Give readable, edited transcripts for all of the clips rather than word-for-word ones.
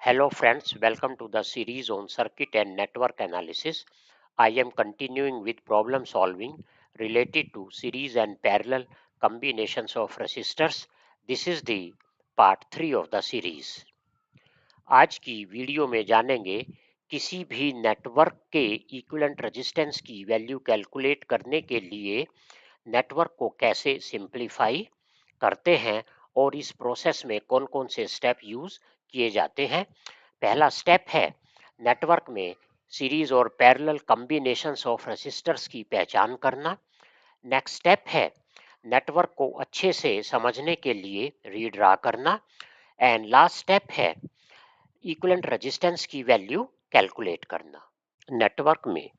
Hello friends, welcome to the series on circuit and network analysis. I am continuing with problem solving related to series and parallel combinations of resistors. This is the part 3 of the series. आज की video में जानेंगे किसी भी network के equivalent resistance की value calculate करने के लिए नेटवर्क को कैसे सिंपलीफाई करते हैं और इस प्रोसेस में कौन कौन से स्टेप यूज किए जाते हैं। पहला स्टेप है नेटवर्क में सीरीज और पैरेलल कॉम्बिनेशंस ऑफ रेसिस्टर्स की पहचान करना। नेक्स्ट स्टेप है नेटवर्क को अच्छे से समझने के लिए रीड्रा करना। एंड लास्ट स्टेप है इक्विवेलेंट रेजिस्टेंस की वैल्यू कैलकुलेट करना। नेटवर्क में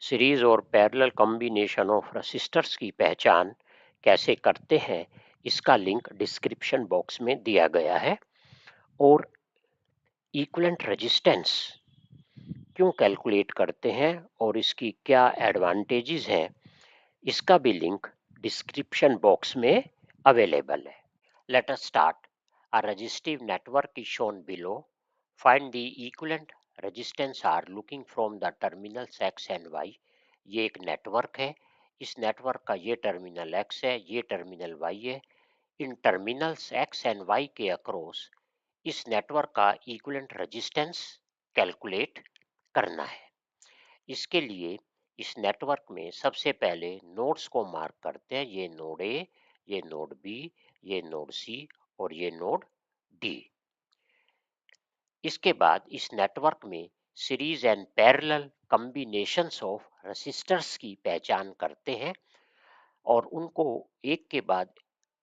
सीरीज और पैरेलल कॉम्बिनेशन ऑफ रेसिस्टर्स की पहचान कैसे करते हैं इसका लिंक डिस्क्रिप्शन बॉक्स में दिया गया है। और इक्विवेलेंट रेजिस्टेंस क्यों कैलकुलेट करते हैं और इसकी क्या एडवांटेजेस हैं इसका भी लिंक डिस्क्रिप्शन बॉक्स में अवेलेबल है। Let us start. A resistive network is shown below. Find the equivalent resistance R looking from the terminals X and Y. ये एक नेटवर्क है। इस नेटवर्क का ये टर्मिनल एक्स है, ये टर्मिनल वाई है। इन टर्मिनल्स एक्स एंड वाई के अक्रॉस इस नेटवर्क का इक्विवेलेंट रेजिस्टेंस कैलकुलेट करना है। इसके लिए इस नेटवर्क में सबसे पहले नोड्स को मार्क करते हैं। ये नोड ए, ये नोड बी, ये नोड सी और ये नोड डी। इसके बाद इस नेटवर्क में series and parallel combinations of resistors की पहचान करते हैं और उनको एक के बाद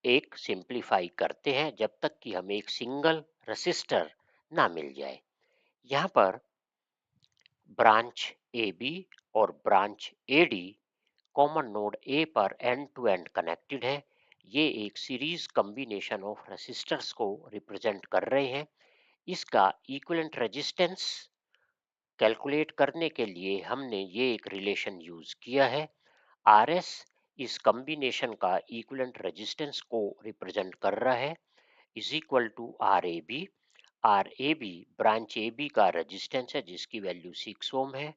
एक सिंप्लीफाई करते हैं जब तक कि हमें एक सिंगल रेसिस्टर ना मिल जाए। यहाँ पर ब्रांच ए बी और branch A D common node A पर एंड टू एंड कनेक्टेड है। ये एक सीरीज कॉम्बिनेशन ऑफ रेसिस्टर्स को रिप्रेजेंट कर रहे हैं। इसका इक्विवेलेंट रेजिस्टेंस कैलकुलेट करने के लिए हमने ये एक रिलेशन यूज किया है। आर एस इस कॉम्बिनेशन का इक्विवेलेंट रेजिस्टेंस को रिप्रेजेंट कर रहा है, is equal to R A B. R A B branch A B का रेजिस्टेंस है जिसकी वैल्यू 6 ओम है।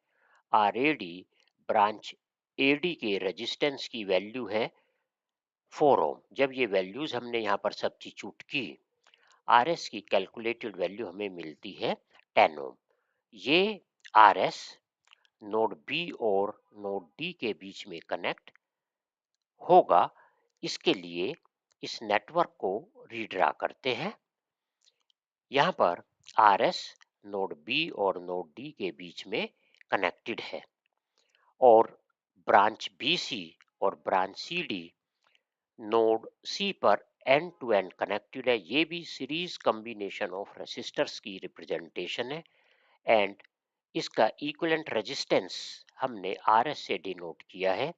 R A D branch A D के रेजिस्टेंस की वैल्यू है 4 ओम। जब ये वैल्यूज हमने यहाँ पर सब्स्टिट्यूट की, आर एस की कैलकुलेटेड वैल्यू हमें मिलती है 10 ओम। ये आर एस नोड बी और नोड डी के बीच में कनेक्ट होगा। इसके लिए इस नेटवर्क को रीड्रा करते हैं। यहाँ पर आर एस नोड बी और नोड डी के बीच में कनेक्टेड है और ब्रांच बी सी और branch C D node C पर एंड टू एंड कनेक्टेड है। ये भी सीरीज कॉम्बिनेशन ऑफ रेसिस्टर्स की रिप्रेजेंटेशन है एंड इसका इक्विवेलेंट रेजिस्टेंस हमने आर एस से डिनोट किया है।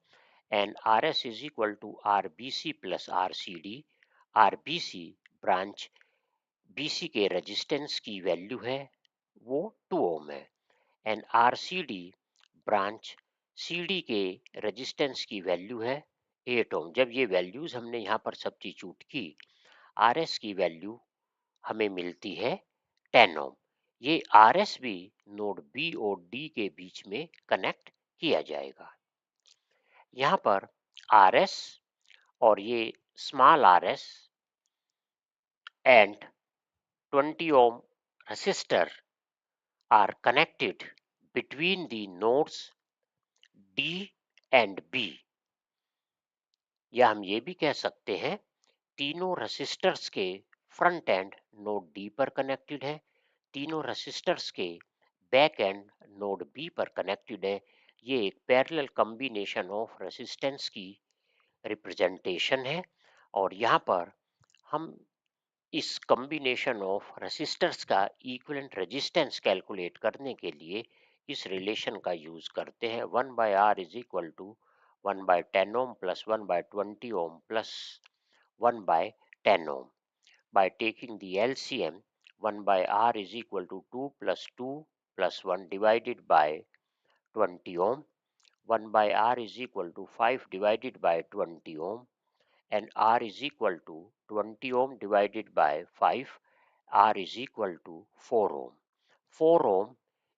And R S is equal to R B C plus R C D. R B C branch B C के रेजिस्टेंस की value है वो 2 ओम है। And R C D branch C D के resistance की value है 8 ओम। जब ये वैल्यूज हमने यहाँ पर सब्स्टिट्यूट की, आर एस की वैल्यू हमें मिलती है 10 ओम। ये आर एस भी नोड बी और डी के बीच में कनेक्ट किया जाएगा। यहाँ पर आर एस और ये small R S and 20 ohm resistor are connected between the nodes D and B। या हम ये भी कह सकते हैं तीनों रेसिस्टर्स के फ्रंट एंड नोड डी पर कनेक्टेड है, तीनों रेसिस्टर्स के बैक एंड नोड बी पर कनेक्टेड है। ये एक पैरेलल कॉम्बिनेशन ऑफ रेसिस्टेंस की रिप्रेजेंटेशन है और यहाँ पर हम इस कॉम्बिनेशन ऑफ रेसिस्टर्स का इक्विवेलेंट रेजिस्टेंस कैलकुलेट करने के लिए इस रिलेशन का यूज करते हैं। 1/r is equal to 1/10 ohm plus 1/20 ohm plus 1/10 ohm. By taking the LCM 1/r is equal to 2 plus 2 plus 1 divided by 20 ohm। 1/r is equal to 5 divided by 20 ohm and R is equal to 20 ohm divided by 5, R is equal to 4 ohm। 4 ओम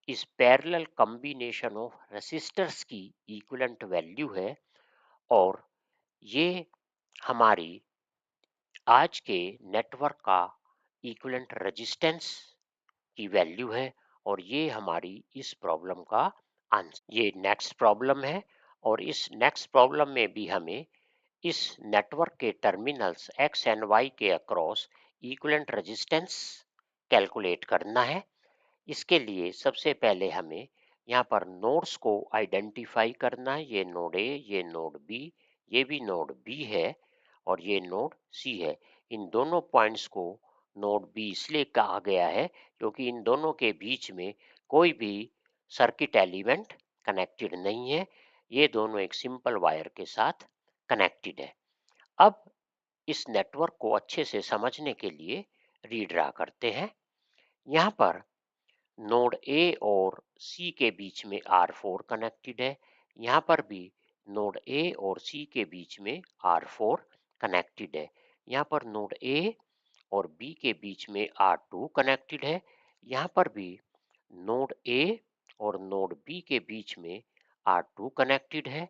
इस parallel combination of resistors की equivalent value है और ये हमारी आज के network का equivalent resistance की वैल्यू है और ये हमारी इस प्रॉब्लम का आंसर। ये नेक्स्ट प्रॉब्लम है और इस नेक्स्ट प्रॉब्लम में भी हमें इस नेटवर्क के टर्मिनल्स एक्स एंड वाई के अक्रॉस इक्विवेलेंट रेजिस्टेंस कैलकुलेट करना है। इसके लिए सबसे पहले हमें यहाँ पर नोड्स को आइडेंटिफाई करना है। ये नोड ए, ये नोड बी, ये भी नोड बी है और ये नोड सी है। इन दोनों पॉइंट्स को नोड बी इसलिए कहा गया है क्योंकि इन दोनों के बीच में कोई भी सर्किट एलिमेंट कनेक्टेड नहीं है। ये दोनों एक सिंपल वायर के साथ कनेक्टेड है। अब इस नेटवर्क को अच्छे से समझने के लिए रीड्रा करते हैं। यहाँ पर नोड ए और सी के बीच में R4 कनेक्टेड है। यहाँ पर भी नोड ए और सी के बीच में R4 कनेक्टेड है। यहाँ पर नोड ए और बी के बीच में R2 कनेक्टेड है। यहाँ पर भी नोड ए और नोड बी के बीच में R2 कनेक्टेड है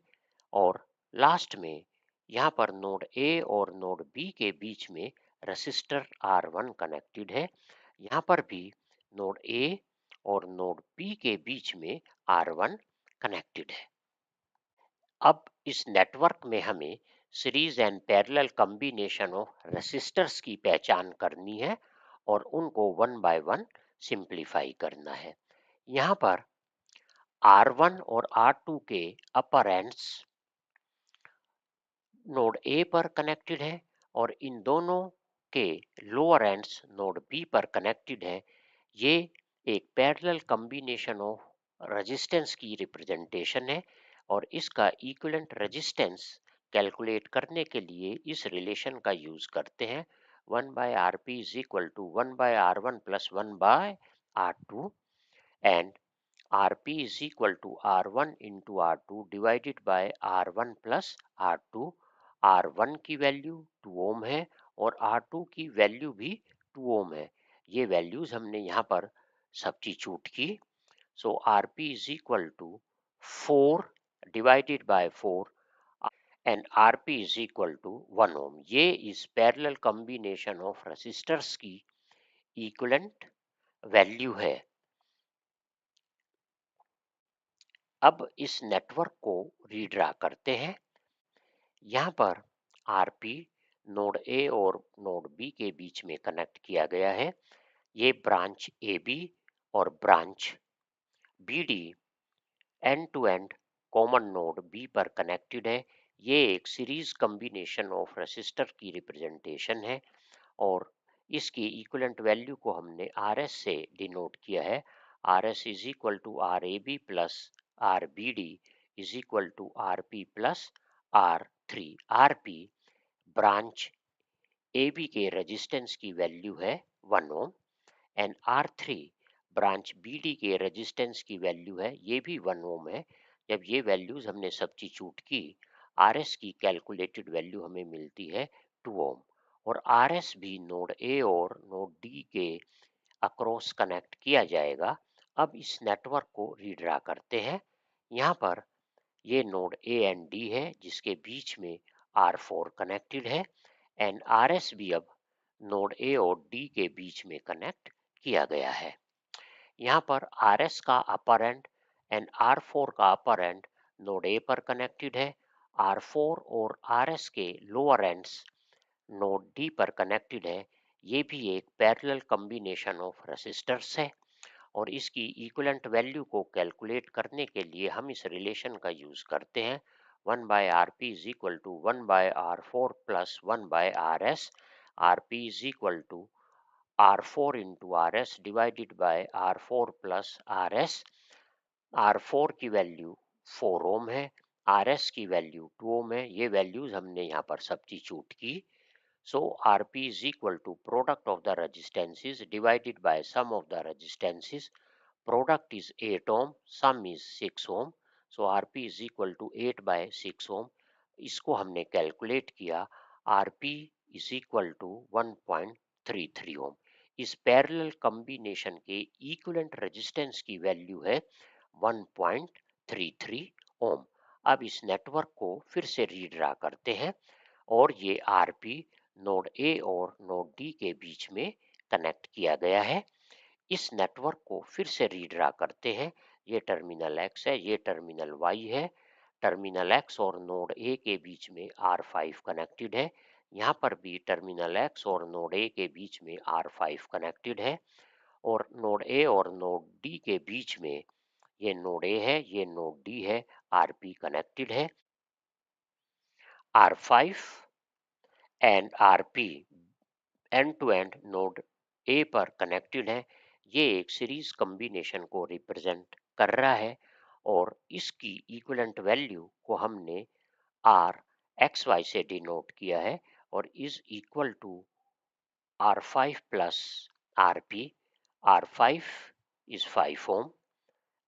और लास्ट में यहाँ पर नोड ए और नोड बी के बीच में रेसिस्टर R1 कनेक्टेड है। यहाँ पर भी नोड ए और नोड बी के बीच में R1 कनेक्टेड है। अब इस नेटवर्क में हमें series and parallel combination of resistors की पहचान करनी है और उनको वन बाय वन सिंप्लीफाई करना है। यहाँ पर R1 और R2 के अपर एंड्स नोड ए पर कनेक्टेड है और इन दोनों के लोअर एंड्स नोड बी पर कनेक्टेड है। ये एक पैरेलल कॉम्बिनेशन ऑफ रेजिस्टेंस की रिप्रेजेंटेशन है और इसका इक्विवेलेंट रेजिस्टेंस कैलकुलेट करने के लिए इस रिलेशन का यूज करते हैं। 1 by R P is equal to 1 by R one plus 1 by R two and Rp is equal to R1 into R2 divided by R1 plus R2। R1 की value 2 ohm है और R2 की value भी 2 ohm है। ये values हमने यहाँ पर सब्स्टिट्यूट की। सो Rp is equal to 4 divided by 4 and Rp is equal to 1 ओम। ये इस पैरेलल कॉम्बिनेशन ऑफ रेसिस्टर्स की इक्विवेलेंट वैल्यू है। अब इस नेटवर्क को रीड्रा करते हैं। यहाँ पर Rp नोड ए और नोड बी के बीच में कनेक्ट किया गया है। ये ब्रांच ए बी और branch B D end to end common node B पर कनेक्टेड है। ये एक सीरीज कॉम्बिनेशन ऑफ रेसिस्टर की रिप्रेजेंटेशन है और इसकी इक्विवेलेंट वैल्यू को हमने आर एस से डिनोट किया है। R S is equal to R A B plus R B D is equal to R P plus R three. R P branch A B के resistance की value है 1 ohm and R three branch B D के resistance की value है, ये भी 1 ओम है। जब ये वैल्यूज हमने सब्स्टिट्यूट की, आर एस की कैलकुलेटेड वैल्यू हमें मिलती है 2 ओम और आर एस भी नोड ए और नोड डी के अक्रॉस कनेक्ट किया जाएगा। अब इस नेटवर्क को रीड्रा करते हैं। यहाँ पर ये नोड ए एंड डी है जिसके बीच में R4 कनेक्टेड है एंड RS भी अब नोड ए और डी के बीच में कनेक्ट किया गया है। यहाँ पर RS का अपर एंड एंड R4 का अपर एंड नोड ए पर कनेक्टेड है। R4 और RS के लोअर एंड्स नोड डी पर कनेक्टेड है। ये भी एक पैरेलल कॉम्बिनेशन ऑफ रेसिस्टर्स है और इसकी इक्विवेलेंट वैल्यू को कैलकुलेट करने के लिए हम इस रिलेशन का यूज करते हैं। 1 by R P is equal to 1 by R four plus 1 by R S. R P is equal to R four into R S divided by R four plus R S. R four की value 4 ohm है, R S की value 2 ohm है। ये values हमने यहाँ पर substitute की। So Rp is equal to product of the resistances divided by sum of the resistances. Product is 8 ohm, sum is 6 ohm. So Rp is equal to 8 by 6 ohm. इसको हमने calculate किया। Rp is equal to 1.33 ohm. इस parallel combination के equivalent resistance की value है 1.33 ओम। अब इस network को फिर से रीड्रा करते हैं और ये आरपी नोड ए और नोड डी के बीच में कनेक्ट किया गया है। इस नेटवर्क को फिर से रीड्रा करते हैं। ये टर्मिनल एक्स है, ये टर्मिनल वाई है। टर्मिनल एक्स और नोड ए के बीच में R5 कनेक्टेड है। यहाँ पर भी टर्मिनल एक्स और नोड ए के बीच में R5 कनेक्टेड है और नोड ए और नोड डी के बीच में ये नोड ए है, ये नोड डी है, आरपी कनेक्टेड है। R5 and RP end to end node A पर कनेक्टेड है। ये एक सीरीज कॉम्बिनेशन को रिप्रेजेंट कर रहा है और इसकी इक्विवेलेंट वैल्यू को हमने आर एक्स वाई से डिनोट किया है और is equal to R5 plus RP. R5 is 5 ohm,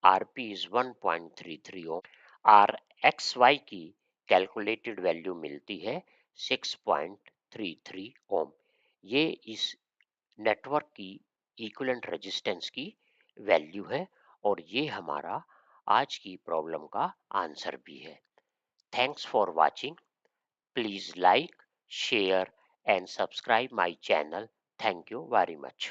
RP is 1.33 ohm। RXY की कैलकुलेटेड वैल्यू मिलती है 6.33 ओम। ये इस नेटवर्क की इक्विवेलेंट रेजिस्टेंस की वैल्यू है और ये हमारा आज की प्रॉब्लम का आंसर भी है। Thanks for watching. Please like, share and subscribe my channel. Thank you very much.